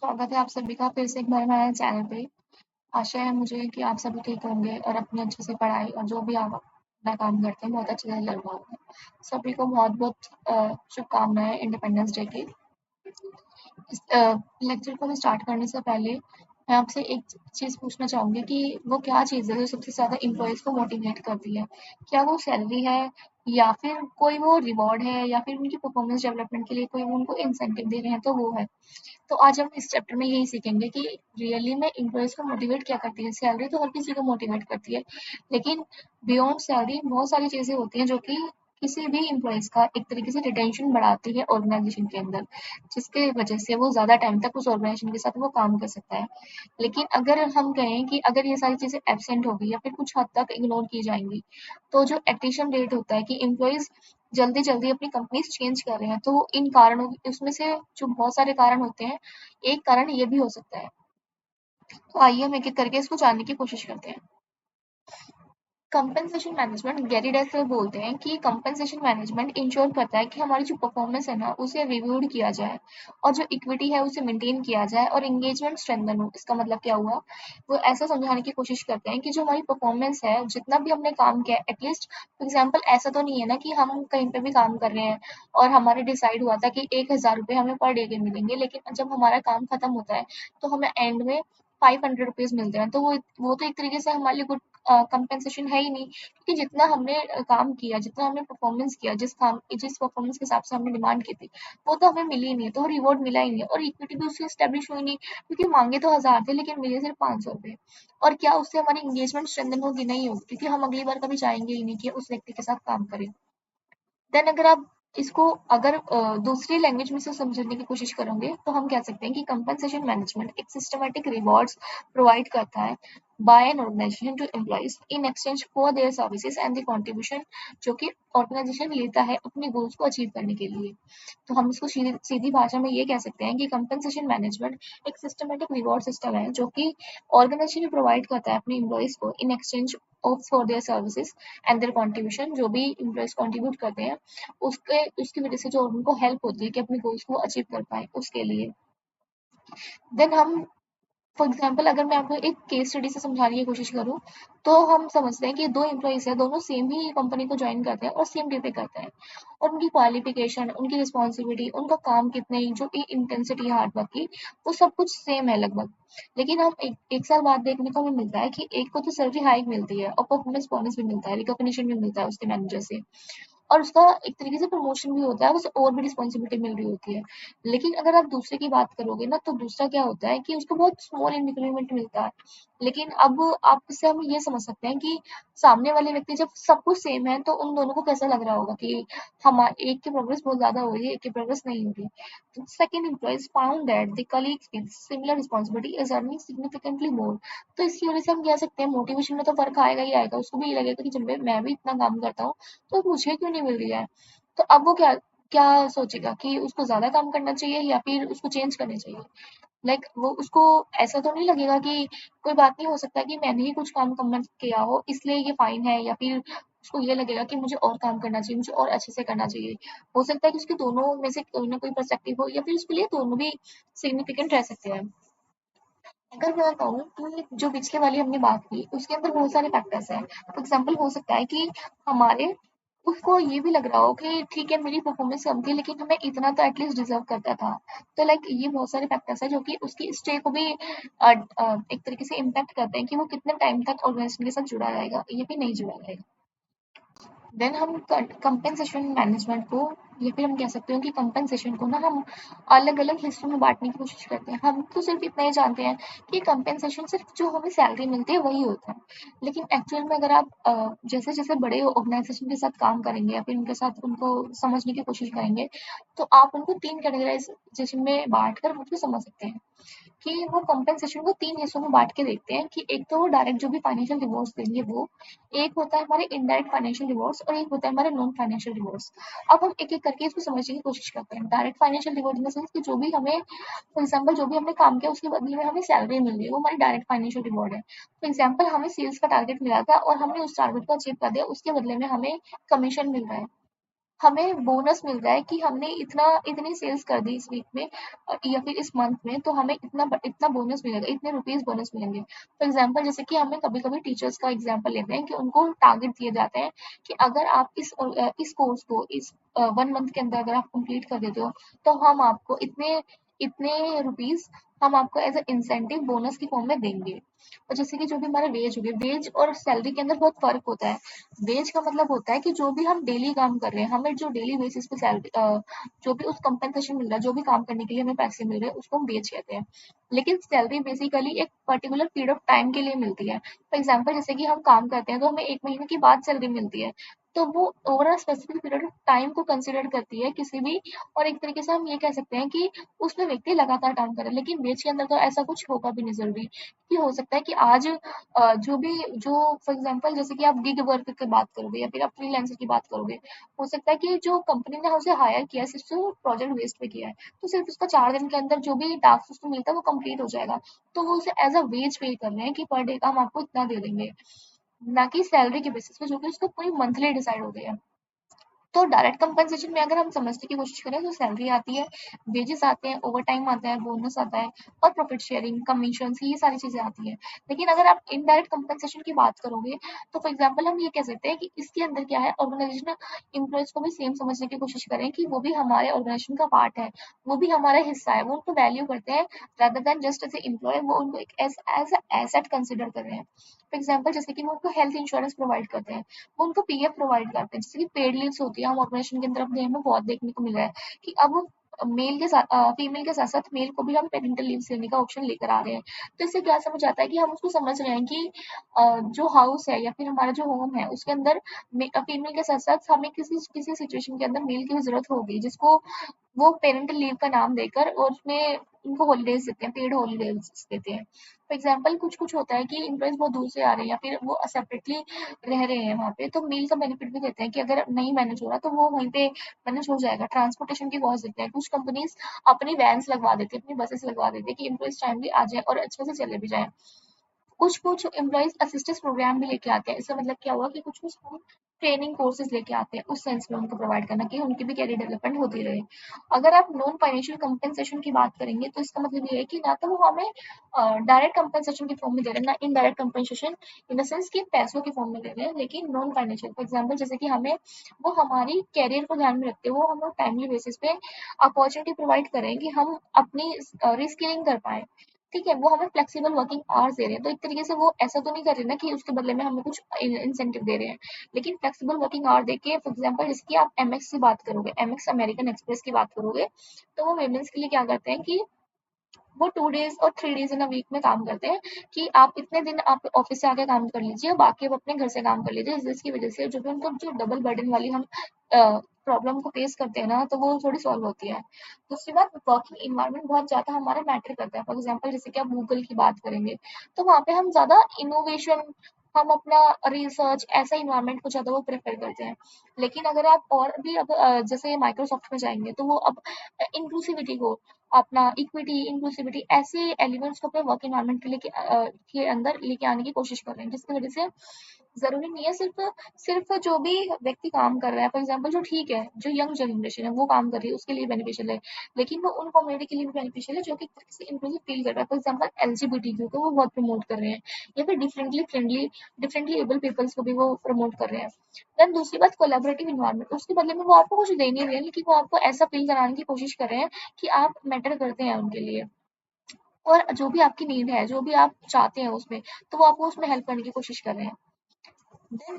स्वागत है आप सभी का फिर से एक बार हमारे चैनल पे। आशा है मुझे कि आप सभी ठीक होंगे और अपनी अच्छे से पढ़ाई और जो भी आप अपना काम करते हैं बहुत अच्छे से कर पाओगे। सभी को बहुत-बहुत शुभकामनाएँ इंडिपेंडेंस डे की। इस लेक्चर को स्टार्ट करने से पहले मैं आपसे एक चीज़ पूछना चाहूँगी कि वो क्या चीज़ है जो सबसे ज़्यादा एम्प्लॉइज़ को मोटिवेट करती है? क्या वो सैलरी है या फिर कोई वो रिवॉर्ड है या फिर उनकी परफॉर्मेंस डेवलपमेंट के लिए कोई वो उनको इंसेंटिव दे रहे हैं तो वो है? तो आज हम इस चैप्टर में यही सीखेंगे कि रियली में एम्प्लॉइज को मोटिवेट क्या करती है। सैलरी तो हर किसी को मोटिवेट करती है, लेकिन बियॉन्ड सैलरी बहुत सारी चीजें होती हैं जो कि किसी भी एम्प्लॉइज का एक तरीके से रिटेंशन बढ़ाती है ऑर्गेनाइजेशन के अंदर, जिसके वजह से वो ज्यादा टाइम तक उस ऑर्गेनाइजेशन के साथ वो काम कर सकता है। लेकिन अगर हम कहें कि अगर ये सारी चीजें एब्सेंट होगी या फिर कुछ हद तक इग्नोर की जाएंगी, तो जो एट्रिशन रेट होता है कि एम्प्लॉइज जल्दी जल्दी अपनी कंपनीज चेंज कर रहे हैं, तो इन कारणों उसमें से जो बहुत सारे कारण होते हैं, एक कारण ये भी हो सकता है। तो आइए हम एक एक करके इसको जानने की कोशिश करते हैं। कंपनसेशन मैनेजमेंट गैरी डेसलर बोलते हैं कि कंपनसेशन मैनेजमेंट इंश्योर करता है कि हमारी जो परफॉर्मेंस है ना उसे रिव्यूड किया जाए और जो इक्विटी है उसे मेंटेन किया जाए और एंगेजमेंट स्ट्रेंथन हो। इसका मतलब क्या हुआ? वो ऐसा समझाने की कोशिश करते हैं कि जो हमारी परफॉर्मेंस है, जितना भी हमने काम किया एटलीस्ट फॉर एग्जाम्पल ऐसा तो नहीं है ना कि हम कहीं पे भी काम कर रहे हैं और हमारे डिसाइड हुआ था कि 1,000 रुपये हमें पर डे के मिलेंगे, लेकिन जब हमारा काम खत्म होता है तो हमें एंड में 500 रुपीज मिलते हैं। तो वो तो एक तरीके से हमारे लिए गुड कंपेंसेशन है ही नहीं, क्योंकि जितना हमने काम किया, जितना हमने परफॉर्मेंस किया, जिस परफॉर्मेंस के हिसाब से हमने डिमांड की थी, वो तो हमें मिली ही नहीं है, तो रिवॉर्ड मिला ही नहीं है और इक्विटी भी उससे स्टेब्लिश हुई नहीं, क्योंकि मांगे तो 1,000 थे लेकिन मिले सिर्फ 500 रुपये। और क्या उससे हमारी एंगेजमेंट स्ट्रेंथन होगी? नहीं होगी, क्योंकि हम अगली बार कभी चाहेंगे ही नहीं कि उस व्यक्ति के साथ काम करें। देन अगर आप इसको अगर दूसरी लैंग्वेज में से समझने की कोशिश करोगे तो हम कह सकते हैं कि कंपनसेशन मैनेजमेंट एक सिस्टमैटिक रिवॉर्ड्स प्रोवाइड करता है by an organisation to employees in exchange for their services and the contribution जो कि ऑर्गेनाइजेशन लेता है अपने गोल्स को अचीव करने के लिए। तो हम इसको सीधी सीधी भाषा में ये कह सकते हैं कि कंपनसेशन मैनेजमेंट एक सिस्टमैटिक रिवॉर्ड सिस्टम है जो कि ऑर्गेनाइजेशन प्रोवाइड करता है अपने एम्प्लॉइज को in exchange of for their services and there contribution. जो भी एम्प्लॉइज कंट्रीब्यूट करते हैं उसके उसकी वजह से जो उनको हेल्प होती है कि अपने गोल्स को अचीव कर पाए उसके लिए। देन हम फॉर एग्जाम्पल अगर मैं आपको एक केस स्टडी से समझाने की कोशिश करूँ, तो हम समझते हैं कि दो एम्प्लॉइज हैं, दोनों सेम ही कंपनी को ज्वाइन करते हैं और सेम डे पे करते हैं, और उनकी क्वालिफिकेशन, उनकी रिस्पॉन्सिबिलिटी, उनका काम कितने जो इंटेंसिटी है हार्ड वर्क की, वो सब कुछ सेम है लगभग। लेकिन हम एक साल बाद देखने को हमें मिलता है कि एक को तो सैलरी हाइक मिलती है और परफॉर्मेंस बोनस भी मिलता है, रिकॉग्निशन भी मिलता है उसके मैनेजर से, और उसका एक तरीके से प्रमोशन भी होता है, उसे और भी रिस्पॉन्सिबिलिटी मिल रही होती है। लेकिन अगर आप दूसरे की बात करोगे ना, तो दूसरा क्या होता है कि उसको बहुत स्मॉल इंक्रीमेंट मिलता है। लेकिन अब आप इससे हम ये समझ सकते हैं कि सामने वाले व्यक्ति जब सब कुछ सेम है तो उन दोनों को कैसा लग रहा होगा कि हम एक की प्रोग्रेस बहुत ज्यादा हो रही है, एक की प्रोग्रेस नहीं हो रही। तो second employees found that the colleagues with similar responsibility is earning significantly more. तो इसकी वजह से हम कह सकते हैं मोटिवेशन में तो फर्क आएगा ही आएगा, उसको भी ये लगेगा कि जब मैं भी इतना काम करता हूँ तो मुझे क्यों नहीं मिल रही है। तो अब वो क्या क्या सोचेगा कि उसको ज्यादा काम करना चाहिए या फिर उसको चेंज करनी चाहिए। वो उसको ऐसा तो नहीं लगेगा कि कोई बात नहीं, हो सकता है कि मैंने ही कुछ काम कम किया हो इसलिए ये फाइन है, या फिर उसको ये लगेगा कि मुझे और काम करना चाहिए, मुझे और अच्छे से करना चाहिए। हो सकता है कि उसके दोनों में से कोई ना कोई पर्सपेक्टिव हो या फिर उसके लिए दोनों भी सिग्निफिकेंट रह सकते हैं। अगर मैं कहूँ कि जो पिछले वाली हमने बात की उसके अंदर बहुत सारे फैक्टर्स हैं। फॉर एग्जाम्पल हो सकता है कि हमारे उसको ये भी लग रहा हो कि ठीक है मेरी परफॉर्मेंस कम थी लेकिन मैं इतना तो एटलीस्ट डिजर्व करता था। तो ये बहुत सारे फैक्टर्स हैं जो कि उसकी स्टे को भी एक तरीके से इम्पैक्ट करते हैं कि वो कितने टाइम तक ऑर्गेनाइजेशन के साथ जुड़ा रहेगा या फिर नहीं जुड़ा रहेगा। देन हम कंपेंसेशन मैनेजमेंट को या फिर हम कह सकते हैं कि कंपेंसेशन को ना हम अलग अलग हिस्सों में बांटने की कोशिश करते हैं। हम तो सिर्फ इतना ही जानते हैं कि कंपेंसेशन सिर्फ जो हमें सैलरी मिलती है वही होता है, लेकिन एक्चुअल में अगर आप जैसे जैसे बड़े ऑर्गेनाइजेशन के साथ काम करेंगे या फिर उनके साथ उनको समझने की कोशिश करेंगे, तो आप उनको तीन कैटेगराइजेशन में बांट कर मुझको समझ सकते हैं कि वो कंपेंसेशन को तीन हिस्सों में बांट के देखते हैं कि एक तो वो डायरेक्ट जो भी फाइनेंशियल रिवॉर्ड्स देंगे वो, एक होता है हमारे इनडायरेक्ट फाइनेंशियल रिवॉर्ड्स और एक होता है हमारे नॉन फाइनेंशियल रिवॉर्ड्स। अब हम एक एक करके इसको समझने की कोशिश करते हैं। Direct financial reward in the sense कि जो भी हमें फॉर एग्जाम्पल जो भी हमने काम किया उसके बदले में हमें सैलरी मिल रही है, वो हमारी डायरेक्ट फाइनेंशियल रिवॉर्ड है। फॉर एग्जाम्पल हमें सेल्स का टारगेट मिला था और हमने उस टारगेट को अचीव कर दिया, उसके बदले में हमें कमीशन मिल रहा है। हमें बोनस मिल रहा है कि हमने इतनी सेल्स कर दी इस वीक में या फिर इस मंथ में, तो हमें इतना बोनस मिलेगा, इतने रुपीज बोनस मिलेंगे। फॉर एग्जाम्पल जैसे कि हमें कभी कभी टीचर्स का एग्जाम्पल लेते हैं कि उनको टारगेट दिए जाते हैं कि अगर आप इस कोर्स को इस 1 मंथ के अंदर अगर आप कंप्लीट कर देते हो, तो हम आपको इतने इतने रुपीज हम आपको एज अ इंसेंटिव बोनस की फॉर्म में देंगे। और जैसे कि जो भी हमारे वेज हो गए, वेज और सैलरी के अंदर बहुत फर्क होता है। वेज का मतलब होता है कि जो भी हम डेली काम कर रहे हैं, हमें जो डेली बेसिस पे सैलरी जो भी उस कंपनसेशन मिल रहा है, जो भी काम करने के लिए हमें पैसे मिल रहे हैं, उसको हम वेज कहते हैं। लेकिन सैलरी बेसिकली एक पर्टिकुलर पीरियड ऑफ टाइम के लिए मिलती है। फॉर एग्जाम्पल जैसे कि हम काम करते हैं तो हमें 1 महीने के बाद सैलरी मिलती है, तो वो over specific period of time को कंसिडर करती है किसी भी। और एक तरीके से हम ये कह सकते हैं कि उसमें व्यक्ति लगातार काम करे। लेकिन वेज के अंदर तो ऐसा कुछ होगा भी नहीं जरूरी, कि हो सकता है कि आज जो भी जो फॉर एग्जांपल जैसे कि आप गिग वर्क की बात करोगे या फिर आप फ्रीलांसर की बात करोगे, हो सकता है कि जो कंपनी ने उसे हायर किया है सिर्फ से प्रोजेक्ट बेस्ड पे किया है, तो सिर्फ उसका 4 दिन के अंदर जो भी टास्क उसको मिलता है वो कंप्लीट हो जाएगा। तो वो उसे एज अ वेज पे कर रहे हैं कि पर डे का हम आपको इतना दे देंगे, ना कि सैलरी के बेसिस पे, जो कि उसको पूरी मंथली डिसाइड हो गई है। तो डायरेक्ट कंपनसेशन में अगर हम समझने की कोशिश करें तो सैलरी आती है, वेजेस आते हैं, ओवर टाइम आता है, बोनस आता है और प्रॉफिट शेयरिंग, कमीशन, ये सारी चीजें आती हैं। लेकिन अगर आप इनडायरेक्ट कंपनसेशन की बात करोगे, तो फॉर एग्जाम्पल हम ये कह सकते हैं कि इसके अंदर क्या है, ऑर्गेनाइजेशन इम्प्लॉयज को भी सेम समझने की कोशिश करें कि वो भी हमारे ऑर्गेनाइजेशन का पार्ट है, वो भी हमारा हिस्सा है, वो उनको वैल्यू करते हैं rather than just as employ, वो उनको एक एज एसेट कंसिडर कर रहे हैं। फॉर एग्जाम्पल जैसे कि वो उनको हेल्थ इंश्योरेंस प्रोवाइड करते हैं, वो उनको पीएफ प्रोवाइड करते हैं, जैसे कि पेड लीव्स होती है। हम ऑर्गेनाइजेशन के अंदर अपने हमें बहुत देखने को मिल रहा है कि अब मेल के साथ फीमेल के साथ साथ मेल को भी हम पेरेंटल लीव लेने का ऑप्शन लेकर आ रहे हैं। तो इससे क्या समझ आता है कि हम उसको समझ रहे हैं कि जो हाउस है या फिर हमारा जो होम है उसके अंदर फीमेल के साथ साथ हमें किसी किसी सिचुएशन के अंदर मेल की भी जरूरत होगी, जिसको वो पेरेंटल लीव का नाम देकर और उसमें उनको हॉलीडेज देते हैं, पेड हॉलीडेज देते हैं। फॉर एग्जाम्पल कुछ कुछ होता है कि एम्प्लॉयज बहुत दूर से आ रहे हैं या फिर वो सेपरेटली रह रहे हैं वहाँ पे, तो मील का बेनिफिट भी देते हैं कि अगर नहीं मैनेज हो रहा तो वो वहीं पे मैनेज हो जाएगा। ट्रांसपोर्टेशन की कॉस्ट देते हैं, कुछ कंपनीज अपनी वैन्स लगवा देती है, अपनी बसेस लगवा देती है कि एम्प्लॉयज टाइमली आ जाए और अच्छे से चले भी जाए। कुछ कुछ एम्प्लॉइज असिस्टेंस प्रोग्राम भी लेके आते हैं। इसका मतलब क्या हुआ कि कुछ कुछ हम ट्रेनिंग कोर्सेज लेके आते हैं, उस सेंस में उनको प्रोवाइड करना कि उनकी भी कैरियर डेवलपमेंट होती रहे। अगर आप नॉन फाइनेंशियल कंपनसेशन की बात करेंगे तो इसका मतलब ये है कि ना तो वो हमें डायरेक्ट कंपनसेशन की फॉर्म में दे रहे हैं, ना indirect compensation in the sense कि पैसों की फॉर्म में दे रहे हैं, लेकिन नॉन फाइनेंशियल। फॉर एग्जाम्पल जैसे कि हमें वो हमारी कैरियर को ध्यान में रखते हुए वो हमें टाइमली बेसिस पे अपॉर्चुनिटी प्रोवाइड करें कि हम अपनी रिस्किलिंग कर पाए। ठीक है, वो हमें फ्लेक्सिबल वर्किंग आवर्स दे रहे हैं, तो एक तरीके से वो ऐसा तो नहीं कर रहे ना कि उसके बदले में हमें कुछ इंसेंटिव दे रहे हैं। लेकिन फ्लेक्सिबल वर्किंग आवर देके फॉर एग्जांपल जैसे कि आप एमएक्स की बात करोगे, एमएक्स अमेरिकन एक्सप्रेस की बात करोगे, तो वो वुमेन्स के लिए क्या करते हैं कि वो 2 डेज और 3 डेज इन अ वीक में काम करते हैं कि आप इतने दिन आप ऑफिस से आके काम कर लीजिए, बाकी आप अपने घर से काम कर लीजिए, जिसकी वजह से जो भी उनको जो डबल बर्डन वाली हम प्रॉब्लम को फेस करते हैं ना, तो वो थोड़ी सॉल्व होती है। दूसरी बात, वर्किंग इन्वायरमेंट बहुत ज्यादा हमारा मैटर करता है। फॉर एग्जाम्पल जैसे कि आप गूगल की बात करेंगे, तो वहाँ पे हम ज्यादा इनोवेशन, हम अपना रिसर्च ऐसा इन्वायरमेंट को ज्यादा वो प्रेफर करते हैं। लेकिन अगर आप और भी अब जैसे माइक्रोसॉफ्ट में जाएंगे तो वो अब इंक्लूसिविटी को अपना इक्विटी, इंक्लूसिविटी ऐसे एलिमेंट्स को अपने वर्क एनवायरनमेंट के अंदर लेके आने की कोशिश कर रहे हैं, जिसकी वजह से जरूरी नहीं है सिर्फ सिर्फ जो भी व्यक्ति काम कर रहा है, फॉर एग्जाम्पल जो ठीक है, जो यंग जनरेशन है वो काम कर रही है उसके लिए बेनिफिशियल है, लेकिन वो उन कम्युनिटी के लिए भी बेनिफिशियल है जो कि किसी इंक्लूसिव फील कर रहा है। फॉर एग्जाम्पल एलजीबीटी को वो बहुत प्रमोट कर रहे हैं, या फिर differently friendly, differently able peoples को भी वो प्रमोट कर रहे हैं। देन दूसरी बात, कोलैबोरेटिव इन्वायरमेंट, उसके बदले में वो आपको कुछ दे नहीं रहे हैं, लेकिन वो आपको ऐसा फील कराने की कोशिश कर रहे हैं कि आप मैटर करते हैं उनके लिए, और जो भी आपकी नीड है, जो भी आप चाहते हैं उसमें, तो वो आपको उसमें हेल्प करने की कोशिश कर रहे हैं। देन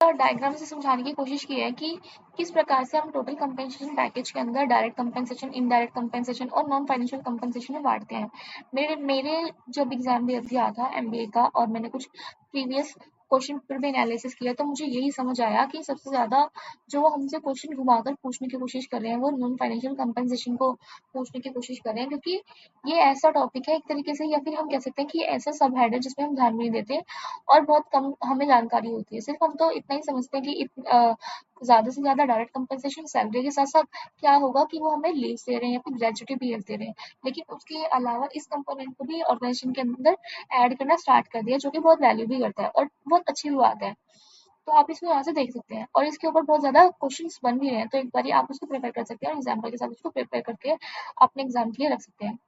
डायग्राम से समझाने की कोशिश की है कि किस प्रकार से हम टोटल कंपेंसेशन पैकेज के अंदर डायरेक्ट कंपेंसेशन, इनडायरेक्ट कंपेंसेशन और नॉन फाइनेंशियल कंपेंसेशन में बांटते हैं। मेरे मेरे जब एग्जाम दिया था एमबीए का, और मैंने कुछ प्रीवियस क्वेश्चन पर भी एनालिसिस किया, तो मुझे यही समझ आया कि सबसे ज्यादा जो वो हमसे क्वेश्चन घुमाकर पूछने की कोशिश कर रहे हैं वो नॉन फाइनेंशियल कंपेंसेशन को पूछने की कोशिश कर रहे हैं, क्योंकि ये ऐसा टॉपिक है एक तरीके से, या फिर हम कह सकते हैं कि ये ऐसा सब हेड है जिसमें हम ध्यान नहीं देते और बहुत कम हमें जानकारी होती है। सिर्फ हम तो इतना ही समझते हैं कि ज़्यादा से ज़्यादा डायरेक्ट कंपनसेशन सैलरी के साथ-साथ क्या होगा कि वो हमें लीव्स दे रहे हैं या फिर ग्रेच्युटी पीएफ दे रहे हैं। लेकिन उसके अलावा इस कंपोनेंट को भी ऑर्गेनाइजेशन के अंदर ऐड करना स्टार्ट कर दिया, जो कि बहुत वैल्यू भी करता है और बहुत अच्छी भी बात है। तो आप इसको यहाँ से देख सकते हैं और इसके ऊपर बहुत ज़्यादा क्वेश्चंस बन भी रहे हैं, तो एक बार आप उसको प्रिपेयर कर सकते हैं और एग्जाम्पल के साथ उसको प्रिपेयर करके अपने एग्जाम के लिए रख सकते हैं।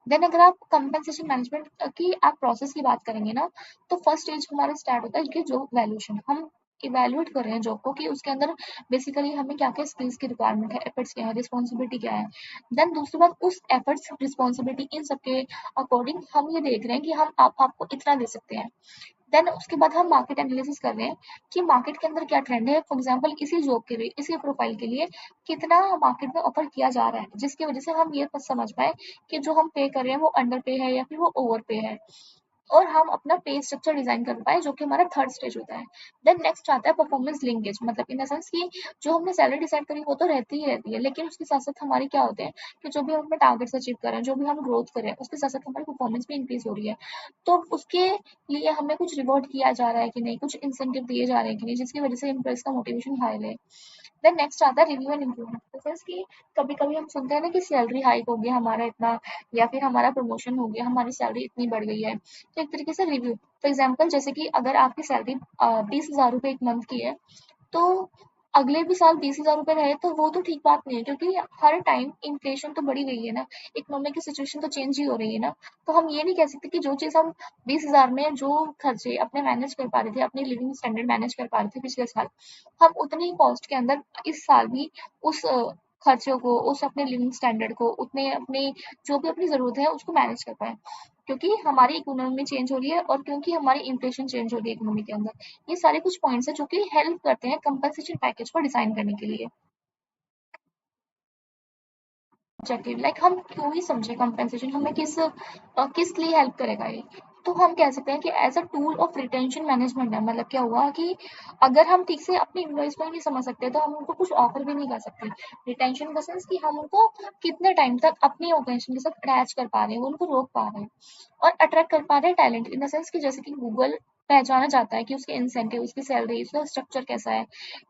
देन अगर आप कंपनसेशन मैनेजमेंट की आप प्रोसेस की बात करेंगे ना, तो फर्स्ट स्टेज हमारा स्टार्ट होता है कि जॉब वैल्यूएशन। हम इवैल्यूएट कर रहे हैं जॉब को कि उसके अंदर बेसिकली हमें क्या-क्या स्किल्स की रिक्वायरमेंट है, एफर्ट्स क्या है, रिस्पॉन्सिबिलिटी क्या है। देन दूसरी बात, उस एफर्ट्स, रिस्पॉन्सिबिलिटी इन सब के अकॉर्डिंग हम ये देख रहे हैं कि हम आप आपको इतना दे सकते हैं। देन उसके बाद हम मार्केट एनालिसिस कर रहे हैं कि मार्केट के अंदर क्या ट्रेंड है। फॉर एग्जांपल इसी जॉब के लिए, इसी प्रोफाइल के लिए कितना मार्केट में ऑफर किया जा रहा है, जिसकी वजह से हम ये समझ पाए कि जो हम पे कर रहे हैं वो अंडर पे है या फिर वो ओवर पे है, और हम अपना पे स्ट्रक्चर डिजाइन कर पाए, जो कि हमारा थर्ड स्टेज होता है। देन नेक्स्ट आता है परफॉर्मेंस लिंकेज, मतलब इन द सेंस कि जो हमने सैलरी डिसाइड करी वो तो रहती ही रहती है, लेकिन उसके साथ साथ हमारी क्या होते हैं कि जो भी हम अपने टारगेट्स अचीव कर रहे हैं, जो भी हम ग्रोथ कर रहे हैं, उसके साथ साथ हमारी परफॉर्मेंस भी इंक्रीज हो रही है। तो उसके लिए हमें कुछ रिवॉर्ड किया जा रहा है कि नहीं, कुछ इंसेंटिव दिए जा रहे हैं कि नहीं, जिसकी वजह से एम्प्लॉयज का मोटिवेशन हाई रहे। देन नेक्स्ट आता है रिव्यू एंड इम्प्रूवमेंट, जैसे कि कभी कभी हम सुनते हैं ना कि सैलरी हाइक हो गया हमारा इतना, या फिर हमारा प्रमोशन हो गया, हमारी सैलरी इतनी बढ़ गई है, तो एक तरीके से रिव्यू। फॉर एग्जाम्पल जैसे कि अगर आपकी सैलरी 20,000 रुपये एक मंथ की है, तो अगले भी साल 20,000 रुपये रहे तो वो तो ठीक बात नहीं है, क्योंकि हर टाइम इन्फ्लेशन तो बढ़ी गई है ना, इकोनॉमिक की सिचुएशन तो चेंज ही हो रही है ना। तो हम ये नहीं कह सकते कि जो चीज़ हम 20,000 में जो खर्चे अपने मैनेज कर पा रहे थे, अपनी लिविंग स्टैंडर्ड मैनेज कर पा रहे थे पिछले साल, हम उतनी ही कॉस्ट के अंदर इस साल भी उस खर्चों को, उस अपने लिविंग स्टैंडर्ड को, उतने अपने जो भी अपनी ज़रूरत है उसको मैनेज कर पाएँ। क्योंकि हमारी इकोनॉमी चेंज हो रही है और क्योंकि हमारी इन्फ्लेशन चेंज हो रही है इकोनॉमी के अंदर। ये सारे कुछ पॉइंट्स हैं जो कि हेल्प करते हैं कंपनसेशन पैकेज को डिज़ाइन करने के लिए। ऑब्जेक्टिव लाइक हम क्यों ही समझे कंपनसेशन, हमें किस लिए हेल्प करेगा ये। तो हम कह सकते हैं कि as a tool of retention management है। मतलब क्या हुआ कि अगर हम ठीक से अपने एम्प्लॉयज को ही नहीं समझ सकते तो हम उनको कुछ ऑफर भी नहीं कर सकते। रिटेंशन इन द सेंस कि हम उनको कितने टाइम तक अपनी ऑर्गेनाइजेशन के साथ अटैच कर पा रहे हैं, वो उनको रोक पा रहे हैं और अट्रैक्ट कर पा रहे हैं टैलेंट। इन द सेंस कि जैसे कि गूगल पहचाना जाता है कि उसके इंसेंटिव, उसकी सैलरी, उसका स्ट्रक्चर कैसा है,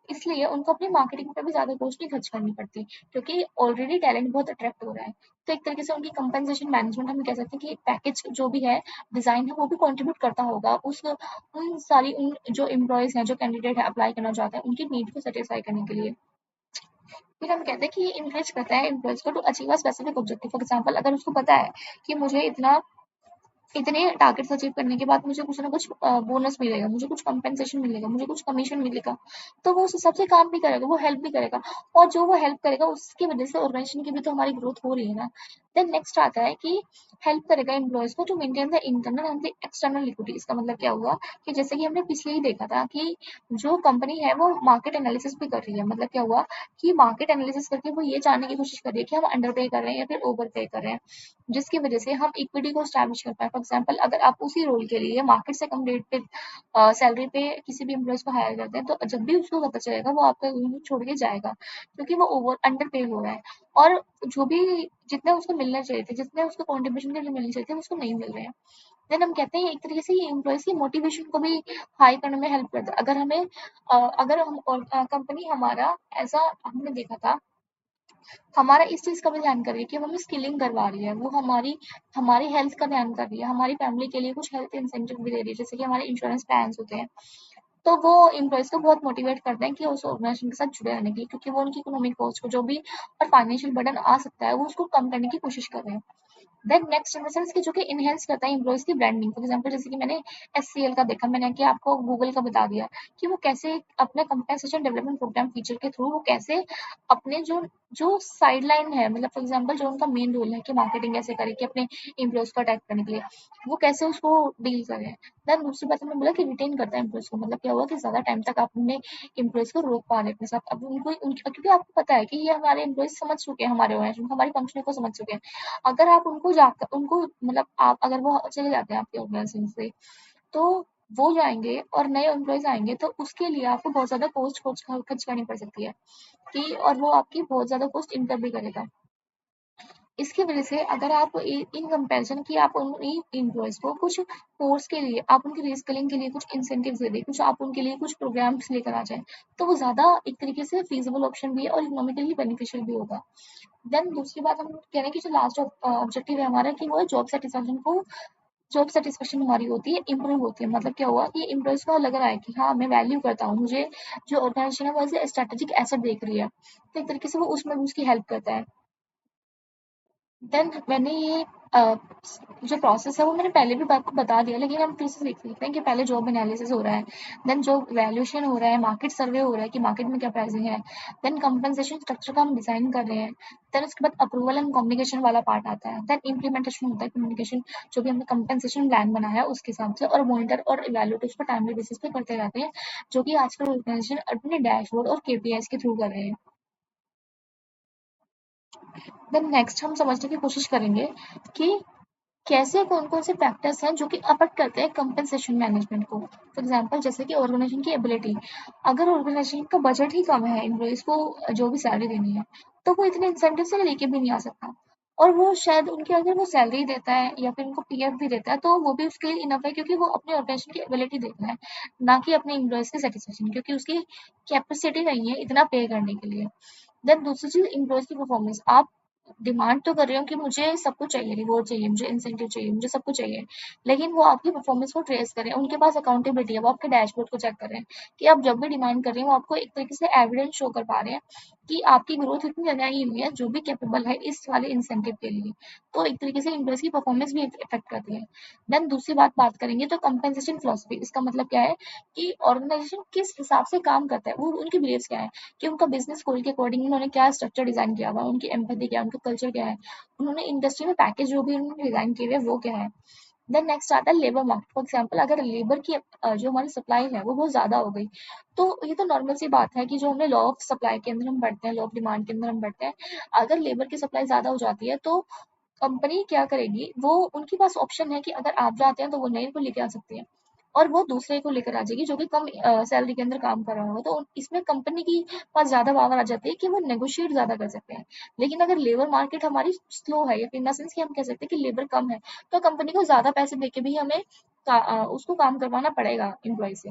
इसलिए उनको अपनी मार्केटिंग पे भी ज़्यादा कॉस्ट नहीं खर्च करनी पड़ती, क्योंकि ऑलरेडी टैलेंट बहुत अट्रैक्ट हो रहा है। तो एक तरीके से उनकी कंपनसेशन मैनेजमेंट हम कह सकते हैं कि पैकेज जो भी है, डिज़ाइन है, वो भी कंट्रीब्यूट करता होगा उस उन जो एम्प्लॉइज़ हैं, जो कैंडिडेट है अप्लाई करना चाहते हैं, उनकी नीड को सेटिस्फाई करने के लिए। फिर हम कहते हैं कि ये इनकरेज करता है एम्प्लॉइज़ को to achieve a specific objective. For example अगर उसको पता है कि मुझे इतने टारगेट्स अचीव करने के बाद मुझे कुछ ना कुछ बोनस मिलेगा, मुझे कुछ कंपेंसेशन मिलेगा, मुझे कुछ कमीशन मिलेगा, तो वो उस हिसाब से काम भी करेगा, वो हेल्प भी करेगा, और जो वो हेल्प करेगा उसकी वजह से ऑर्गेनाइजेशन की भी तो हमारी ग्रोथ हो रही है ना। देन नेक्स्ट आता है कि हेल्प करेगा एम्प्लॉयज को to maintain the internal and the external liquidity. इसका मतलब क्या हुआ कि जैसे कि हमने पिछले ही देखा था कि जो कंपनी है वो मार्केट एनालिसिस भी कर रही है। मतलब क्या हुआ कि मार्केट एनालिसिस करके वो ये जानने की कोशिश कर रही है कि हम अंडर पे कर रहे हैं या फिर ओवर पे कर रहे हैं, जिसकी वजह से हम इक्विटी को स्टैब्लिश कर पाए। फॉर एग्जाम्पल अगर आप उसी रोल के लिए मार्केट से कम रेट पे सैलरी पे किसी भी एम्प्लॉयज को हायर करते हैं, तो जब भी उसको पता चलेगा वो आपका यूनिट छोड़ के जाएगा, क्योंकि वो ओवर अंडर पे हो रहा है, और जो भी जितने उसको मिलने चाहिए थे, जितने उसको कंट्रीब्यूशन के लिए मिलने चाहिए थे, उसको नहीं मिल रहे हैं। देन हम कहते हैं एक तरीके से ये एम्प्लॉयज की मोटिवेशन को भी हाई करने में हेल्प करता है। अगर हमें अगर हम कंपनी हमारा ऐसा हमने देखा था, हमारा इस चीज़ का भी ध्यान कर रही है कि वो हमें स्किलिंग करवा रही है, वो हमारी हमारी हेल्थ का ध्यान कर रही है, हमारी फैमिली के लिए कुछ हेल्थ इंसेंटिव भी दे रही है, जैसे कि हमारे इंश्योरेंस प्लान्स होते हैं। तो वो एम्प्लॉइज़ को बहुत मोटिवेट करते हैं कि उस ऑर्गेनाइजेशन के साथ जुड़े रहने के लिए, क्योंकि वो उनकी इकोनॉमिक कॉस्ट को जो भी और फाइनेंशियल बर्डन आ सकता है, वो उसको कम करने की कोशिश कर रहे हैं। Then next in the sense कि जो कि इनहेंस करता है एम्प्लॉइज की ब्रांडिंग। फॉर एग्जांपल जैसे कि मैंने एचसीएल का देखा, मैंने कि आपको गूगल का बता दिया कि वो कैसे अपने कंपनसेशन डेवलपमेंट प्रोग्राम फीचर के थ्रू वो कैसे अपने जो जो साइडलाइन है, मतलब फॉर एग्जांपल जो उनका मेन रोल है कि मार्केटिंग कैसे करे कि अपने एम्प्लॉइज को अटैक करने के लिए, वो कैसे उसको डील करें। देन दूसरी बात हमने बोला कि रिटेन करता है एम्प्लॉइज को। मतलब क्या हुआ कि ज्यादा टाइम तक आप अपने एम्प्लॉइज को रोक पा रहे हैं अपने साथ। अब उनको क्योंकि आपको पता है कि ये हमारे एम्प्लॉइज समझ चुके हैं, हमारे ऑर्गेनाइजेशन हमारी कंपनी को समझ चुके हैं। अगर आप उनको जाकर उनको मतलब आप अगर वो चले जाते हैं आपके ऑर्गेनाइजेशन से, तो वो जाएंगे और नए एम्प्लॉयज आएंगे, तो उसके लिए आपको बहुत ज्यादा कॉस्ट खर्च करनी पड़ सकती है कि, और वो आपकी बहुत ज्यादा कॉस्ट इनकर भी करेगा। इसकी वजह से अगर आप इन कंपैरिजन की आप उन एम्प्लॉयज को कुछ कोर्स के लिए, आप उनकी रीस्किलिंग के लिए कुछ इंसेंटिव दे दें, कुछ आप उनके लिए कुछ प्रोग्राम्स लेकर आ जाए, तो वो ज्यादा एक तरीके से फीजिबल ऑप्शन भी है और इकोनॉमिकली बेनिफिशियल भी होगा। देन दूसरी बात हम कह रहे हैं कि जो लास्ट ऑब्जेक्टिव है हमारा कि वो है जॉब सेटिस्फैक्शन को जॉब सेटिस्फेक्शन हमारी होती है इम्प्रूव होती है। मतलब क्या हुआ कि एम्प्लॉइज को लग रहा है कि हाँ मैं वैल्यू करता हूँ, मुझे जो ऑर्गेनाइजेशन है वो एज स्ट्रेटेजिक एसेट देख रही है, तो एक तरीके से वो उसमें भी उसकी हेल्प करता है। देन मैंने ये जो प्रोसेस है वो मैंने पहले भी आपको बता दिया, लेकिन हम फिर से देख सकते हैं कि पहले जॉब एनालिसिस हो रहा है, देन जॉब वैल्यूएशन हो रहा है, मार्केट सर्वे हो रहा है कि मार्केट में क्या प्राइसिंग है, देन कंपनसेशन स्ट्रक्चर का हम डिजाइन कर रहे हैं, देन उसके बाद अप्रूवल एंड कम्युनिकेशन वाला पार्ट आता है, देन इम्प्लीमेंटेशन होता है कम्युनिकेशन, जो भी हमने कंपनसेशन प्लान बनाया है उसके हिसाब से, और मॉनिटर और इवैल्यूएट उसको टाइमली बेसिस पे करते रहते हैं, जो कि आजकल ऑर्गेनाइजेशन अपने डैशबोर्ड और केपीआईज के थ्रू कर रहे हैं। देन नेक्स्ट हम समझने की कोशिश करेंगे कि कैसे कौन-कौन से फैक्टर्स हैं जो कि अफेक्ट करते हैं कंपनसेशन मैनेजमेंट को। फॉर एग्जांपल जैसे कि ऑर्गेनाइजेशन की एबिलिटी, अगर ऑर्गेनाइजेशन का बजट ही कम है एम्प्लॉइज को जो भी सैलरी देनी है, तो वो इतने इंसेंटिव से लेके भी नहीं आ सकता। और वो शायद उनके अगर वो सैलरी देता है या फिर उनको पीएफ भी देता है, तो वो भी उसके लिए इनफ है, क्योंकि वो अपने ऑर्गेनाइजेशन की एबिलिटी देख रहा है, ना कि अपने एम्प्लॉइज की सेटिस्फेक्शन, क्योंकि उसकी कैपेसिटी नहीं है इतना पे करने के लिए। देन दूसरी चीज एम्प्लॉइज की परफॉर्मेंस, आप डिमांड तो कर रहे हो कि मुझे सब कुछ चाहिए, रिवॉर्ड चाहिए, मुझे इंसेंटिव चाहिए, मुझे सब कुछ चाहिए, लेकिन वो आपकी परफॉर्मेंस को ट्रेस कर रहे हैं, उनके पास अकाउंटेबिलिटी है, वो आपके डैशबोर्ड को चेक कर रहे हैं कि आप जब भी डिमांड कर रहे हैं वो आपको एक तरीके से एविडेंस शो कर पा रहे हैं कि आपकी ग्रोथ इतनी ज्यादा ही हुई है जो भी कैपेबल है इस वाले इंसेंटिव के लिए। तो एक तरीके से एम्प्लॉइज की परफॉर्मेंस भी इफेक्ट करती है। देन दूसरी बात करेंगे तो कंपेंसेशन फिलोसफी, इसका मतलब क्या है कि ऑर्गेनाइजेशन किस हिसाब से काम करता है, वो उनके बिलीव्स क्या है, कि उनका बिजनेस गोल के अकॉर्डिंग उन्होंने क्या स्ट्रक्चर डिजाइन किया हुआ है, उनकी एम्पैथी क्या है, उनका कल्चर क्या है, उन्होंने इंडस्ट्री में पैकेज जो भी उन्होंने डिजाइन किए हुए हैं वो क्या है। देन नेक्स्ट आता है लेबर मार्केट। फॉर एग्जाम्पल अगर लेबर की जो हमारी सप्लाई है वो बहुत ज्यादा हो गई, तो ये तो नॉर्मल सी बात है कि जो हमने लॉ ऑफ सप्लाई के अंदर हम बढ़ते हैं, लॉ ऑफ डिमांड के अंदर हम बढ़ते हैं, अगर लेबर की सप्लाई ज्यादा हो जाती है तो कंपनी क्या करेगी, वो उनके पास ऑप्शन है कि अगर आप जाते हैं तो वो नए को लेके आ सकती है, और वो दूसरे को लेकर आ जाएगी जो कि कम सैलरी के अंदर काम कर रहा होगा, तो इसमें कंपनी की पास ज्यादा पावर आ जाती है कि वो नेगोशिएट ज्यादा कर सकते हैं। लेकिन अगर लेबर मार्केट हमारी स्लो है, या फिर इन द सेंस कि हम कह सकते हैं कि लेबर कम है, तो कंपनी को ज्यादा पैसे देके भी हमें उसको काम करवाना पड़ेगा एम्प्लॉय से।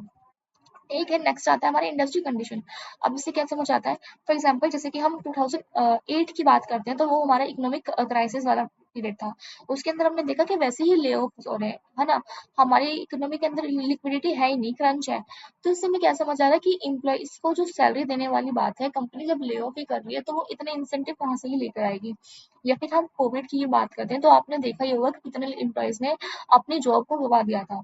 एक है नेक्स्ट आता है हमारी इंडस्ट्री कंडीशन। अब इससे क्या समझ आता है, फॉर एग्जांपल जैसे कि हम 2008 की बात करते हैं, तो वो हमारा इकोनॉमिक क्राइसिस वाला पीरियड था। उसके अंदर हमने देखा कि वैसे ही ले ऑफ हो रहे हैं, है ना, हमारी इकोनॉमी के अंदर लिक्विडिटी है ही नहीं, क्रंच है। तो इससे हमें क्या समझ आ रहा है कि एम्प्लॉइज को जो सैलरी देने वाली बात है, कंपनी जब ले ऑफ ही कर रही है तो वो इतने इंसेंटिव कहाँ से ही लेकर आएगी। या फिर हम कोविड की ही बात करते हैं, तो आपने देखा ही होगा कि कितने एम्प्लॉइज ने अपनी जॉब को गवा दिया था।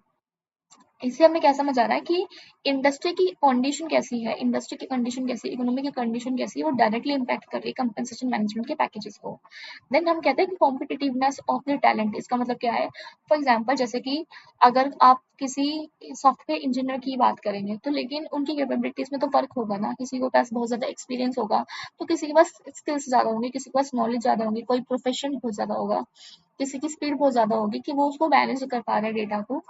इससे हमें क्या समझ आ रहा है कि इंडस्ट्री की कंडीशन कैसी है, इंडस्ट्री की कंडीशन कैसी है, इकोनॉमी की कंडीशन कैसी है, वो डायरेक्टली इम्पैक्ट कर रही है कंपनसेशन मैनेजमेंट के पैकेजेस को। देन हम कहते हैं कि कॉम्पिटिटिवनेस ऑफ द टैलेंट, इसका मतलब क्या है, फॉर एग्जाम्पल जैसे कि अगर आप किसी सॉफ्टवेयर इंजीनियर की बात करेंगे, तो लेकिन उनकी कैपेबिलिटीज में तो फर्क होगा ना, किसी के पास बहुत ज्यादा एक्सपीरियंस होगा, तो किसी के पास स्किल्स ज्यादा होंगे, किसी के पास नॉलेज ज्यादा होगी, कोई प्रोफेशन बहुत ज्यादा होगा, किसी की स्पीड बहुत ज्यादा होगी कि वो उसको मैनेज कर पा रहे हैं डेटा को।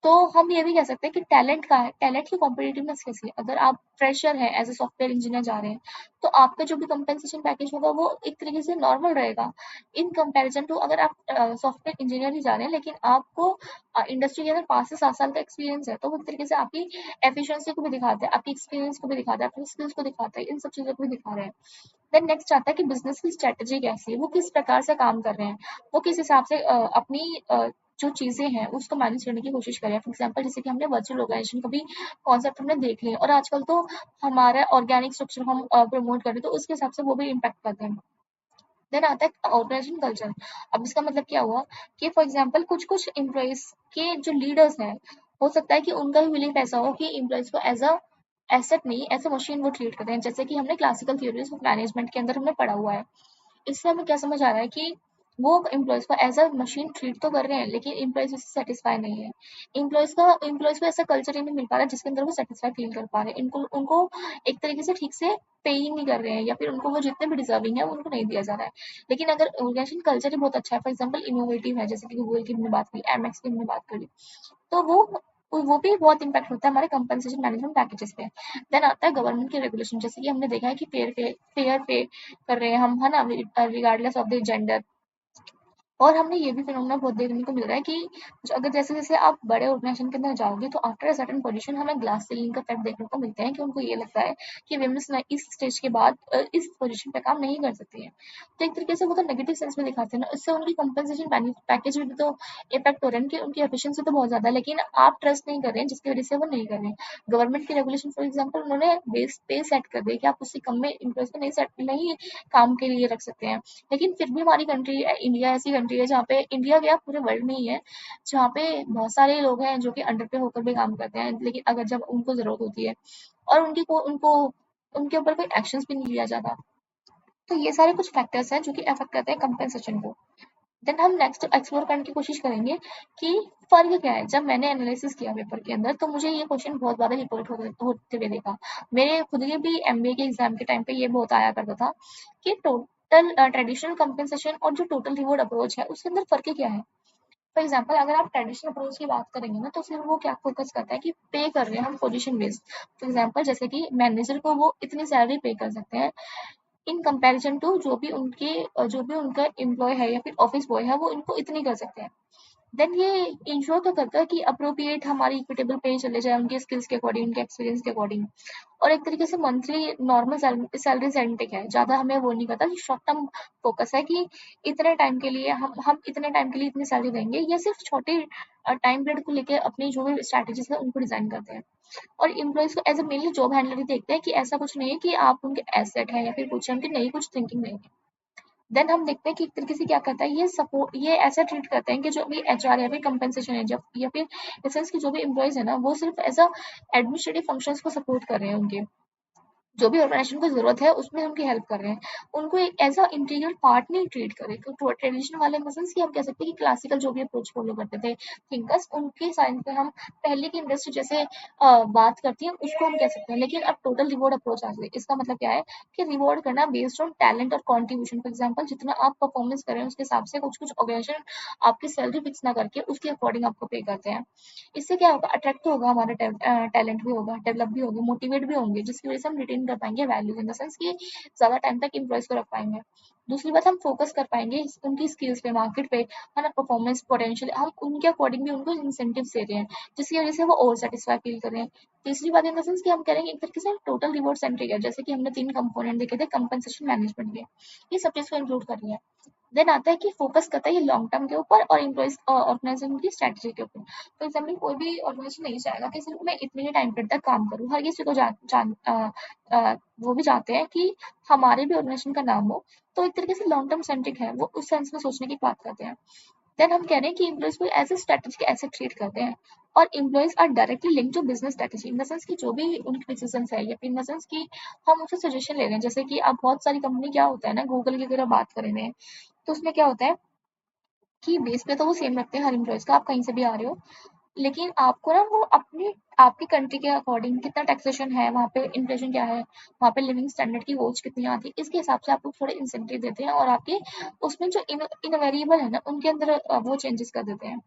तो हम ये भी कह सकते हैं कि टैलेंट का है, टैलेंट की कॉम्पिटिटिवनेस कैसी है, अगर आप फ्रेशर हैं एज ए सॉफ्टवेयर इंजीनियर जा रहे हैं, तो आपका जो भी कंपेंसेशन पैकेज होगा वो एक तरीके से नॉर्मल रहेगा, इन कंपैरिजन टू अगर आप सॉफ्टवेयर इंजीनियर ही जा रहे हैं, लेकिन आपको इंडस्ट्री के अंदर 5 से 7 साल का एक्सपीरियंस है, तो वो एक तरीके से आपकी एफिशिएंसी को भी दिखाता है, आपकी एक्सपीरियंस को भी दिखाता है, अपनी स्किल्स को दिखाता है, इन सब चीजों को भी दिखा रहे हैं। देन नेक्स्ट आता है कि बिजनेस की स्ट्रेटजी कैसी है, वो किस प्रकार से काम कर रहे हैं, वो किस हिसाब से अपनी जो चीजें हैं उसको मैनेज करने की कोशिश करें। फॉर एग्जाम्पल जैसे कि हमने वर्चुअल ऑर्गेनाइजेशन का भी कॉन्सेप्ट हमने देख लिया, और आजकल तो हमारा ऑर्गेनिक स्ट्रक्चर हम प्रमोट करें, तो उसके हिसाब से वो भी इम्पैक्ट करते हैं। देन आता है ऑर्गेनाइजेशन कल्चर। अब इसका मतलब क्या हुआ कि फॉर एग्जाम्पल कुछ कुछ एम्प्लॉयज के जो लीडर्स हैं, हो सकता है कि उनका भी बिलीफ ऐसा हो कि एम्प्लॉयज को एज अ एसेट नहीं, एज अ मशीन वो ट्रीट करते हैं, जैसे कि हमने क्लासिकल थ्योरीज ऑफ मैनेजमेंट के अंदर हमने पढ़ा हुआ है। इससे हमें क्या समझ आ रहा है कि वो एम्प्लॉयज को एज अ मशीन ट्रीट तो कर रहे हैं, लेकिन एम्प्लॉयज उससे सेटिस्फाई नहीं है। एम्प्लॉयज को ऐसा कल्चर ही नहीं मिल पा रहा जिसके अंदर वो सेटिस्फाई फील कर पा रहे हैं, इनको उनको एक तरीके से ठीक से पे ही नहीं कर रहे हैं, या फिर उनको वो जितने भी डिजर्विंग है वो उनको नहीं दिया जा रहा है। लेकिन अगर ऑर्गेनाइजेशन कल्चर ही बहुत अच्छा है, फॉर एग्जाम्पल इनोवेटिव है, जैसे कि गूगल की हमने बात की, एमएक्स की हमने बात करी, तो वो भी बहुत इम्पैक्ट होता है हमारे कंपनसेशन मैनेजमेंट पैकेजेस पे। देन आता है गवर्नमेंट के रेगुलेशन, जैसे कि हमने देखा है कि फेयर पे कर रहे हैं हम, है ना, रिगार्डलेस ऑफ द जेंडर, और हमने ये भी फिनोमेना बहुत देखने को मिल रहा है कि अगर जैसे-जैसे आप बड़े ऑर्गेनाइज़ेशन के अंदर जाओगे तो आफ्टर अ सर्टेन पोजीशन हमें ग्लास सीलिंग का इफेक्ट देखने को मिलते हैं कि उनको ये लगता है कि वुमेन्स ना इस स्टेज के बाद इस पोजीशन पे काम नहीं कर सकती है। तो एक तरीके से वो तो नेगेटिव सेंस में दिखाते हैं ना, इससे उनकी कंपनसेशन पैकेज में भी तो इफेक्ट हो रहा है कि उनकी एफिशिएंसी तो बहुत ज़्यादा है, लेकिन आप ट्रस्ट नहीं कर रहे हैं जिसकी वजह से वो नहीं कर रहे हैं। गवर्नमेंट की रेगुलेशन फॉर एग्जाम्पल उन्होंने बेस पे सेट कर दिया कि आप उससे कम में एम्प्लॉयज को नहीं काम के लिए रख सकते हैं। लेकिन फिर भी हमारी कंट्री इंडिया ऐसी कंट्री है जहाँ पे इंडिया क्या पूरे वर्ल्ड में ही है, जहाँ पे बहुत सारे लोग हैं जो कि अंडर पे होकर भी काम करते हैं, लेकिन अगर जब उनको जरूरत होती है और उनको उनके ऊपर कोई एक्शंस भी नहीं लिया जाता। तो ये सारे कुछ फैक्टर्स हैं जो कि अफेक्ट करते हैं कंपेंसेशन को। देन हम नेक्स्ट एक्सप्लोर करने की कोशिश करेंगे कि फर्क क्या है। जब मैंने एनालिसिस किया पेपर के अंदर तो मुझे ये क्वेश्चन बहुत बार रिपोर्ट होते हुए देखा। मेरे खुद के भी एमबीए के एग्जाम के टाइम पे ये बहुत आया करता था कि टोटल ट्रेडिशनल कंपेंसेशन और जो टोटल रिवॉर्ड अप्रोच है उसके अंदर फर्क क्या है। फॉर एग्जाम्पल अगर आप ट्रेडिशनल अप्रोच की बात करेंगे ना तो फिर वो क्या फोकस करता है कि पे कर रहे हैं हम पोजीशन बेस्ड। फॉर एग्जाम्पल जैसे कि मैनेजर को वो इतनी सैलरी पे कर सकते हैं इन कंपैरिजन टू जो भी उनका एम्प्लॉय है या फिर ऑफिस बॉय है वो इनको इतनी कर सकते हैं। देन ये इंश्योर तो करता है कि अप्रोप्रिएट हमारी इक्विटेबल पे चले जाए उनके स्किल्स के अकॉर्डिंग, उनके एक्सपीरियंस के अकॉर्डिंग। और एक तरीके से मंथली नॉर्मल सैलरी सेंटिक है, ज्यादा हमें वो नहीं करता कि शॉर्ट टर्म फोकस है कि इतने टाइम के लिए हम इतने टाइम के लिए इतनी सैलरी देंगे। ये सिर्फ छोटे टाइम पीरियड को लेकर अपनी जो भी स्ट्रैटेजीज है उनको डिजाइन करते हैं। और एम्प्लॉइज को as a mainly job handler ही देखते हैं कि ऐसा कुछ नहीं है कि आप उनके एसेट है या फिर कुछ उनकी नई कुछ थिंकिंग नहीं है। देन हम देखते हैं कि एक तरीके से क्या करता है ये सपोर्ट, ये ऐसा ट्रीट करते हैं कि जो भी एचआर या फिर कंपनसेशन है जब या फिर एसेंस की जो भी एम्प्लॉइज है ना वो सिर्फ एज अ एडमिनिस्ट्रेटिव फंक्शंस को सपोर्ट कर रहे हैं उनके, जो भी ऑर्गेनाइजेशन को जरूरत है उसमें उनकी हेल्प कर रहे हैं। उनको एक एज अ इंटीग्रल पार्ट नहीं ट्रीट करे। तो ट्रेडिशनल वाले मसल्स की हम कह सकते हैं कि क्लासिकल जो भी अप्रोच फॉलो करते थे थिंकर्स, उनके साइंस पे हम पहले की इंडस्ट्री जैसे बात करती है उसको हम कह सकते हैं। लेकिन अब टोटल रिवॉर्ड अप्रोच आ गई। इसका मतलब क्या है कि रिवॉर्ड करना बेस्ड ऑन टैलेंट और कॉन्ट्रीब्यूशन। फॉर एग्जाम्पल जितना आप परफॉर्मेंस करें उसके हिसाब से कुछ कुछ ऑर्गेनाइजेशन आपकी सैलरी फिक्स ना करके उसके अकॉर्डिंग आपको पे करते हैं। इससे क्या होगा, अट्रैक्ट तो होगा हमारा टैलेंट भी होगा, डेवलप भी होगा, मोटिवेट भी होंगे, जिसकी वजह से हम रिटेन कर पाएंगे वैल्यूज इन द सेंस कि ज्यादा टाइम तक एम्प्लॉयज को रख पाएंगे। दूसरी बात, हम फोकस कर पाएंगे उनकी स्किल्स पे, मार्केट पे, है ना, परफॉर्मेंस पोटेंशियल, हम उनके अकॉर्डिंग भी उनको इंसेंटिव दे रहे हैं जिसकी वजह से वो और सेटिस्फाई फील कर रहे हैं। तीसरी बात इन द सेंस कि हम करेंगे एक तरीके से टोटल रिवॉर्ड सेंट्रिक है, जैसे कि हमने 3 कंपोनेंट देखे थे कंपनसेशन मैनेजमेंट के, ये सब चीज को इंक्लूड कर रही है। देन आता है कि फोकस करता है ये लॉन्ग टर्म के ऊपर और एम्प्लॉइज ऑर्गेनाइजेशन की स्ट्रेटजी के ऊपर। फॉर एग्जाम्पल कोई भी ऑर्गेनाइजेशन नहीं चाहेगा कि सिर्फ मैं इतने ही टाइम पीरियड तक काम करूँ। हर किसी को वो भी चाहते हैं कि हमारे भी ऑर्गेनाइजेशन का नाम हो। तो एक तरीके से लॉन्ग टर्म सेंट्रिक है, वो उस सेंस में सोचने की बात करते हैं। देन हम कह रहे हैं कि एम्प्लॉइज को एज ए स्ट्रेटेजी ऐसे ट्रीट करते हैं। और employees are directly link to business strategy in the sense कि जो भी उनके डिसीजन है या फिर इन द सेंस कि हम उनसे सजेशन ले रहे हैं। जैसे कि अब बहुत सारी कंपनी क्या होता है ना, गूगल की अगर आप बात करें तो उसमें क्या होता है कि बेस पे तो वो सेम रखते हैं हर एम्प्लॉइज का, आप कहीं से भी आ रहे हो, लेकिन आपको ना वो अपनी आपकी कंट्री के अकॉर्डिंग कितना टैक्सेशन है, वहाँ पे इन्फ्लेशन क्या है, वहाँ पे लिविंग स्टैंडर्ड की वोच कितनी आती है, इसके हिसाब से आपको थोड़े इंसेंटिव देते हैं और आपके उसमें जो इनवेरिएबल है ना उनके अंदर वो चेंजेस कर देते हैं।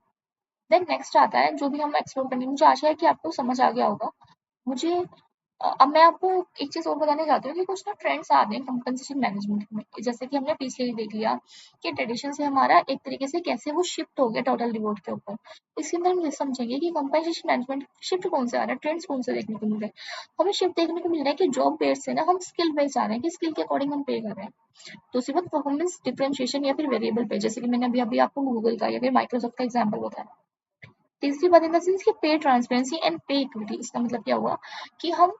देन नेक्स्ट आता है जो भी हम एक्सप्लोर करेंगे, मुझे आशा है कि आपको समझ आ गया होगा। मुझे अब मैं आपको एक चीज़ और बताना चाहती हूँ कि कुछ ना ट्रेंड्स आ रहे हैं कंपनसेशन मैनेजमेंट में। जैसे कि हमने पीछे ही देख लिया कि ट्रेडिशन से हमारा एक तरीके से कैसे वो शिफ्ट हो गया टोटल रिवॉर्ड के ऊपर। इसके अंदर हम ये समझेंगे कि कंपनसेशन मैनेजमेंट शिफ्ट कौन से आ रहा है, ट्रेंड्स कौन से देखने को मिल रहे हैं। हमें शिफ्ट देखने को मिल रहा है कि जॉब बेस्ड से ना हम स्किल बेस्ड आ रहे हैं कि स्किल के अकॉर्डिंग हम पे कर रहे हैं। दूसरी बात, परफॉर्मेंस डिफरेंशिएशन या फिर वेरिएबल पे, जैसे कि मैंने अभी अभी आपको गूगल का या फिर माइक्रोसॉफ्ट का एग्जाम्पल बताया। तीसरी बात इन द सेंस कि पे ट्रांसपेरेंसी एंड पे इक्विटी। इसका मतलब क्या हुआ कि हम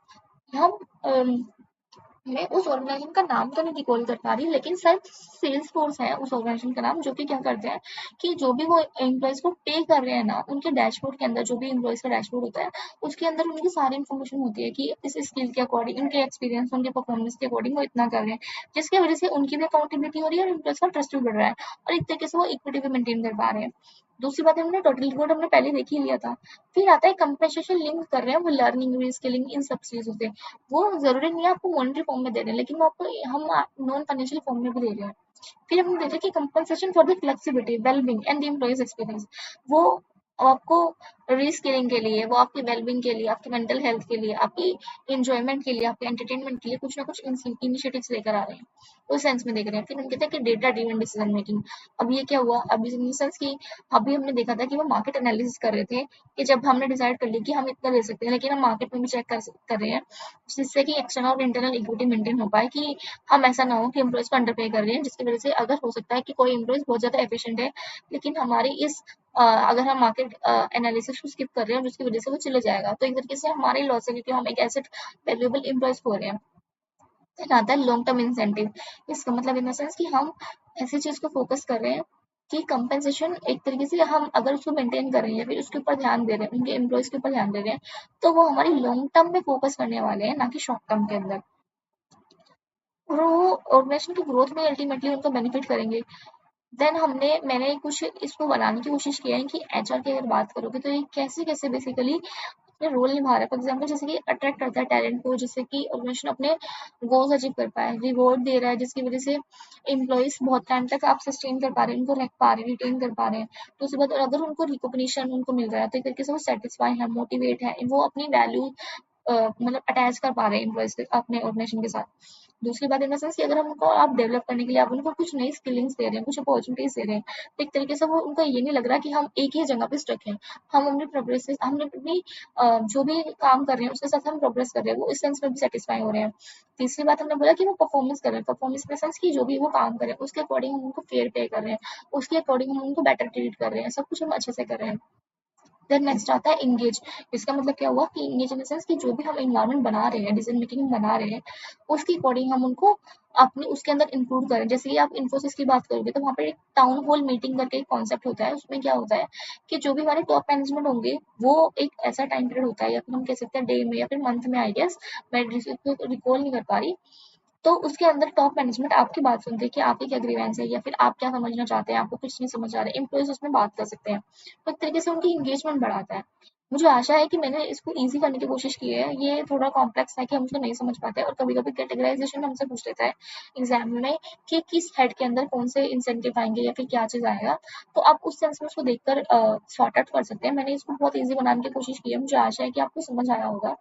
मैं उस ऑर्गेनाइजेशन का नाम तो नहीं रिकॉल कर पा रही, लेकिन शायद सेल्स फोर्स है उस ऑर्गेनाइजेशन का नाम, जो कि क्या करते हैं कि जो भी वो एम्प्लॉयज को पे कर रहे हैं ना उनके डैशबोर्ड के अंदर, जो भी एम्प्लॉयज का डैशबोर्ड होता है उसके अंदर उनकी सारी इन्फॉर्मेशन होती है कि इस स्किल के अकॉर्डिंग, उनके एक्सपीरियंस, उनके परफॉर्मेंस के अकॉर्डिंग वो इतना कर रहे हैं, जिसकी वजह से उनकी भी अकाउंटेबिलिटी हो रही है और एम्प्लॉयज का ट्रस्ट भी बढ़ रहा है और एक तरीके से वो इक्विटी भी मेंटेन कर पा रहे हैं। दूसरी बात है, हमने टोटल रिकॉर्ड हमने पहले देख ही लिया था। फिर आता है कंपनसेशन लिंक कर रहे हैं वो लर्निंग, स्किलिंग, इन सब चीजों से। वो जरूरी नहीं है आपको मॉनेटरी फॉर्म में दे रहे हैं, लेकिन वो आपको हम नॉन फाइनेंशियल फॉर्म में भी दे रहे हैं। फिर हम देते हैं कि compensation for the flexibility, wellbeing and the employees experience. वो अब आपको रीस्किलिंग के लिए, वो आपकी वेलबींग के लिए, आपकी मेंटल हेल्थ के लिए, आपकी इंजॉयमेंट के लिए, आपके एंटरटेनमेंट के लिए कुछ ना कुछ इनिशिएटिव्स लेकर आ रहे हैं, उस सेंस में देख रहे हैं। फिर हम कहते हैं कि डेटा ड्रिवन डिसीजन मेकिंग। अब ये क्या हुआ, अभी इन सेंस की अभी हमने देखा था कि वो मार्केट एनालिसिस कर रहे थे कि जब हमने डिसाइड कर लिया कि हम इतना दे सकते हैं, लेकिन हम मार्केट में भी चेक कर रहे हैं जिससे कि एक्सटर्नल और इंटरनल इक्विटी मेंटेन हो पाए, कि हम ऐसा ना हो कि एम्प्लॉयज को अंडर पे कर रहे हैं, जिसकी वजह से अगर हो सकता है कि कोई एम्प्लॉयज बहुत ज्यादा एफिशिएंट है, लेकिन हमारी इस अगर हम मार्केट एनालिसिस को स्किप कर रहे हैं जिसकी वजह से वो चले जाएगा, तो एक तरीके से हमारे लॉस है, क्योंकि हम एक एसेट वैल्यूएबल एम्प्लॉयज खो रहे हैं। फिर आता है लॉन्ग टर्म इंसेंटिव। इसका मतलब इन द सेंस कि हम ऐसी चीज को फोकस कर रहे हैं कि कंपेंसेशन एक तरीके से हम अगर उसको मेंटेन कर रहे हैं, फिर उसके ऊपर ध्यान दे रहे हैं, उनके एम्प्लॉयज के ऊपर ध्यान दे रहे हैं, तो वो हमारी लॉन्ग टर्म में फोकस करने वाले हैं, ना कि शॉर्ट टर्म के अंदर। और वो ऑर्गेनाइजेशन की ग्रोथ में अल्टीमेटली उनको बेनिफिट करेंगे। देन मैंने कुछ इसको बनाने की कोशिश की है कि एचआर की अगर बात करोगे तो ये कैसे कैसे बेसिकली अपने रोल निभा रहा है। फॉर एग्जाम्पल जैसे कि अट्रैक्ट करता है टैलेंट को, जिससे कि ऑर्गेनाइजेशन अपने गोल्स अचीव कर पाए, रिवॉर्ड दे रहा है जिसकी वजह से एम्प्लॉइज बहुत टाइम तक आप सस्टेन कर पा रहे हैं, उनको रख पा रहे हैं, रिटेन कर पा रहे हैं। तो उसके बाद अगर उनको रिकॉग्निशन उनको मिल रहा है तो एक तरीके से वो सेटिस्फाई है, मोटिवेट है, वो अपनी वैल्यू मतलब अटैच कर पा रहे हैं एम्प्लॉइज अपने ऑर्गेनाइजेशन के साथ। दूसरी बात इन द सेंस कि अगर हम उनको आप डेवलप करने के लिए आप उनको कुछ नई स्किलिंग्स दे रहे हैं, कुछ अपॉर्चुनिटीज दे रहे हैं, तो एक तरीके से वो उनको ये नहीं लग रहा कि हम एक ही जगह पे स्टक हैं। हमने अपनी जो भी काम कर रहे हैं उसके साथ हम प्रोग्रेस कर रहे हैं, वो इस सेंस में भी सेटिस्फाई हो रहे हैं। तीसरी बात हमने बोला कि वो परफॉर्मेंस कर रहे हैं, परफॉर्मेंस इन द सेंस कि जो भी वो काम कर रहे हैं उसके अकॉर्डिंग हम उनको फेयर पे कर रहे हैं, उसके अकॉर्डिंग हम उनको बेटर ट्रीट कर रहे हैं, सब कुछ हम अच्छे से कर रहे हैं। देन नेक्स्ट आता है इंगेज। इसका मतलब क्या हुआ कि इंगेज इन द सेंस कि जो भी हम इन्वायरमेंट बना रहे हैं, डिसीजन मेकिंग बना रहे हैं, उसके अकॉर्डिंग हम उनको अपने उसके अंदर इंक्लूड करें। जैसे कि आप इन्फोसिस की बात करोगे तो वहाँ पे एक टाउन हॉल मीटिंग करके एक कॉन्सेप्ट होता है। उसमें क्या होता है कि जो भी हमारे टॉप मैनेजमेंट होंगे, वो एक ऐसा टाइम पीरियड होता है, या फिर हम कह सकते हैं डे में या फिर मंथ में, आई गेस मैं रिकॉल नहीं कर पा रही। तो उसके अंदर टॉप मैनेजमेंट आपकी बात सुनते हैं कि आपकी क्या ग्रीवेंस है, या फिर आप क्या समझना चाहते हैं, आपको कुछ नहीं समझ आ रहा है, एम्प्लॉइज उसमें बात कर सकते हैं। तो एक तरीके से उनकी एंगेजमेंट बढ़ाता है। मुझे आशा है कि मैंने इसको ईजी करने की कोशिश की है। ये थोड़ा कॉम्प्लेक्स है कि हम उसको नहीं समझ पाते, और कभी कभी कैटेगराइजेशन हमसे पूछ लेता है एग्जाम में कि किस हेड के अंदर कौन से इंसेंटिव आएंगे या फिर क्या चीज आएगा। तो आप उस सेंस में उसको देखकर सॉर्ट आउट कर सकते हैं। मैंने इसको बहुत ईजी बनाने की कोशिश की है, मुझे आशा है कि आपको समझ आया होगा।